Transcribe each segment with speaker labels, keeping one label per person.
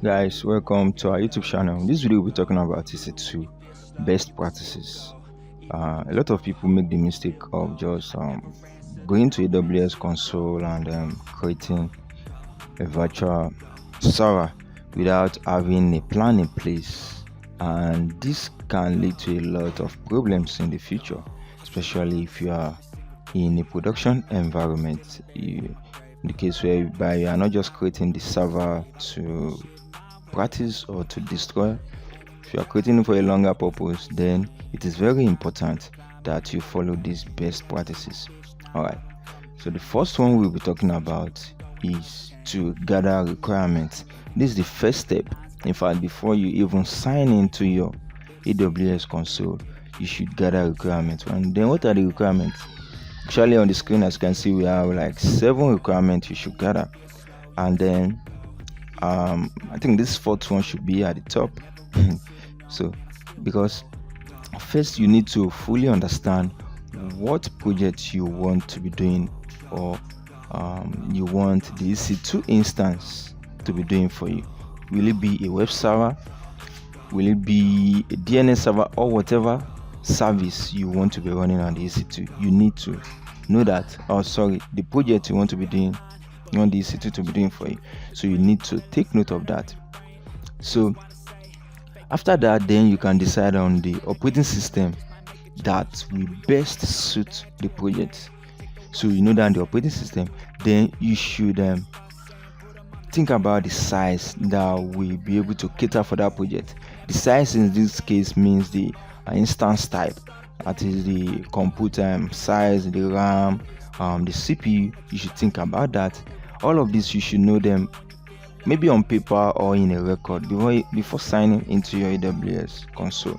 Speaker 1: Guys, welcome to our YouTube channel. This video we'll be talking about EC2 best practices. A lot of people make the mistake of just going to AWS console and creating a virtual server without having a plan in place, and this can lead to a lot of problems in the future, especially if you are in a production environment. In the case whereby you are not just creating the server to practice or to destroy. If you are creating it for a longer purpose, then it is very important that you follow these best practices. Alright, so the first one we'll be talking about is to gather requirements. This is the first step. In fact, before you even sign into your AWS console, you should gather requirements. And then what are the requirements? Actually, on the screen, as you can see, we have like 7 requirements you should gather. And then I think this fourth one should be at the top. So because first you need to fully understand what project you want to be doing, or you want the EC2 instance to be doing for you. Will it be a web server? Will it be a DNS server, or whatever service you want to be running on the EC2? You need to know that. The project you want to be doing, you want the EC2 to be doing for you. So you need to take note of that. So after that, then you can decide on the operating system that will best suit the project. So you know that the operating system, then you should think about the size that will be able to cater for that project. The size in this case means the instance type, that is the computer size, the RAM, the CPU. You should think about that. All of this you should know them, maybe on paper or in a record, before signing into your AWS console.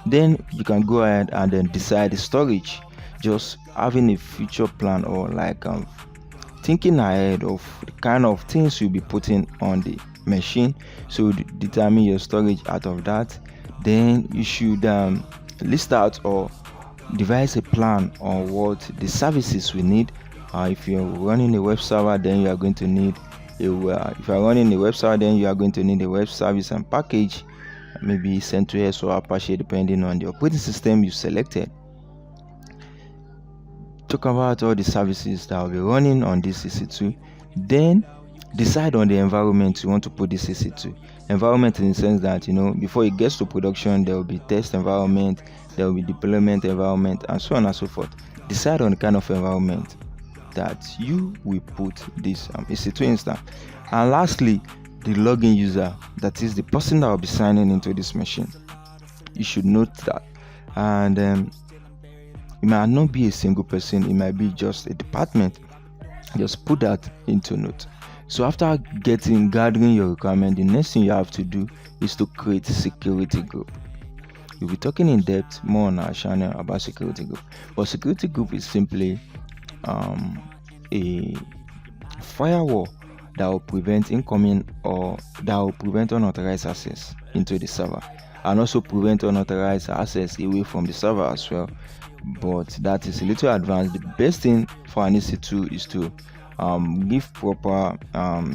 Speaker 1: Then you can go ahead and then decide the storage, just having a future plan, or like thinking ahead of the kind of things you'll be putting on the machine. So determine your storage out of that. Then you should list out or devise a plan on what the services we need. If you're running a web server, then you are going to need if you are running a web server, then you are going to need a web service and package, maybe CentOS or Apache, depending on the operating system you selected. Talk about all the services that will be running on this EC2. Then decide on the environment you want to put this EC2. Environment in the sense that, before it gets to production, there will be test environment, there will be deployment environment, and so on and so forth. Decide on the kind of environment that you will put this EC2 instance. And lastly, the login user, that is the person that will be signing into this machine. You should note that. And it might not be a single person, it might be just a department. Just put that into note. So after gathering your requirement, the next thing you have to do is to create a security group. We'll be talking in depth more on our channel about security group. But security group is simply a firewall that will prevent incoming, or that will prevent unauthorized access into the server, and also prevent unauthorized access away from the server as well. But that is a little advanced. The best thing for an EC2 is to give proper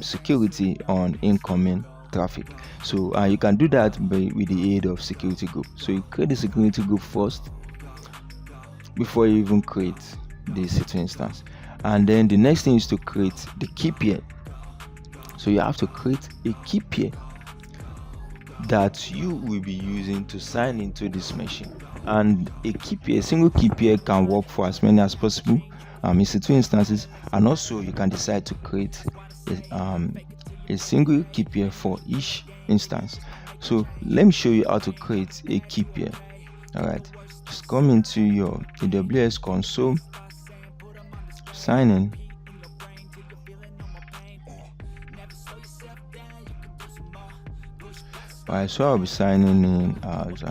Speaker 1: security on incoming traffic. So you can do that with the aid of security group. So you create the security group first before you even create the EC2 instance. And then the next thing is to create the key pair. So you have to create a key pair that you will be using to sign into this machine. And a single key pair can work for as many as possible EC2 instances, and also you can decide to create a single key pair for each instance. So let me show you how to create a key pair. Alright, just come into your AWS console, sign in. Alright, so I'll be signing in as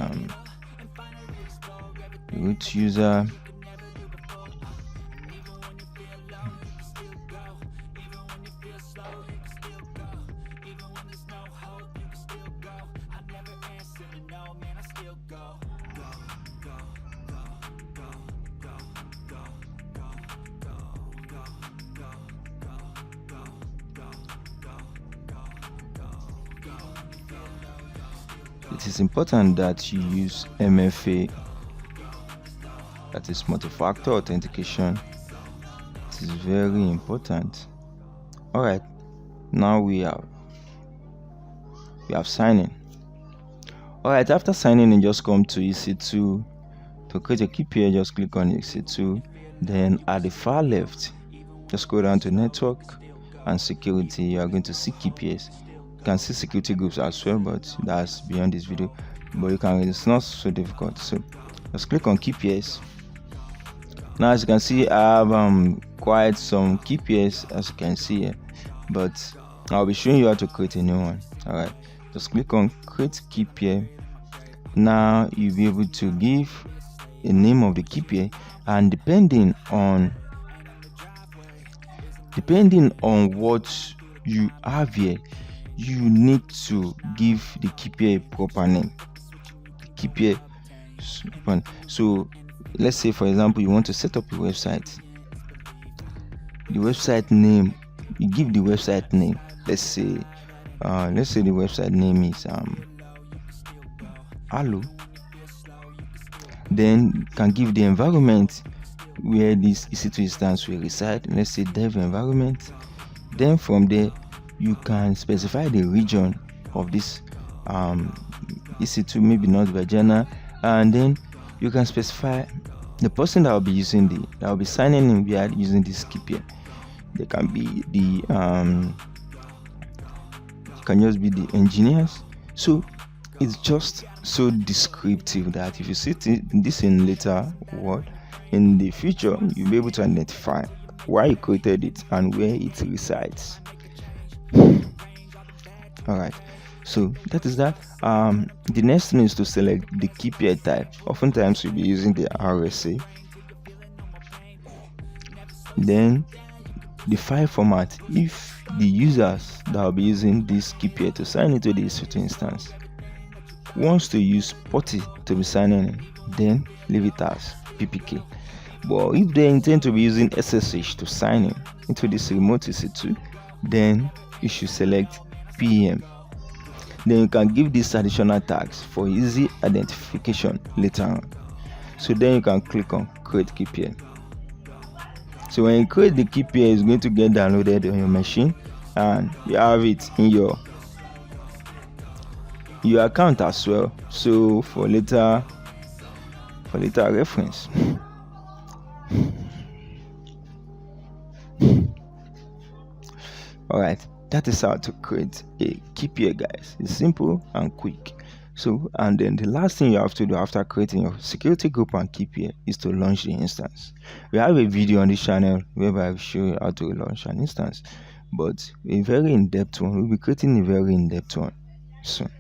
Speaker 1: root user. it is important that you use MFA, that is multi-factor authentication. It is very important. All right, now we have signing. All right, after signing in, just come to EC2. To create a key pair, just click on EC2. Then at the far left, just go down to network and security. You are going to see key pairs. You can see security groups as well, but that's beyond this video. But you can, it's not so difficult. So just click on key pairs. Now, as you can see, I have quite some key pairs, as you can see here, but I'll be showing you how to create a new one. All right, just click on create key pair. Now you'll be able to give a name of the key pair, and depending on what you have here, you need to give the key pair a proper name. The key pair, so let's say, for example, you want to set up a website. The website name, you give the website name. Let's say the website name is hello. Then you can give the environment where this EC2 instance will reside. Let's say dev environment. Then from there, you can specify the region of this EC2, maybe North Virginia, and then you can specify the person that will be signing in via using this key pair. They can be the can just be the engineers. So it's just so descriptive that if you see this in later word in the future, you'll be able to identify why you created it and where it resides. All right, so that is that. The next thing is to select the key pair type. Oftentimes you'll be using the RSA. Then the file format. If the users that will be using this key pair to sign into the EC2 instance wants to use PuTTY to be signing in, then leave it as PPK. But if they intend to be using SSH to sign in into this remote EC2, then you should select PM. Then you can give these additional tags for easy identification later on. So then you can click on create key pair. So when you create the key pair, it's going to get downloaded on your machine, and you have it in your account as well. So for later reference. All right, that is how to create a key pair, guys. It's simple and quick. So, and then the last thing you have to do after creating your security group and key pair is to launch the instance. We have a video on this channel whereby I will show you how to launch an instance, but a very in-depth one. We'll be creating a very in-depth one soon.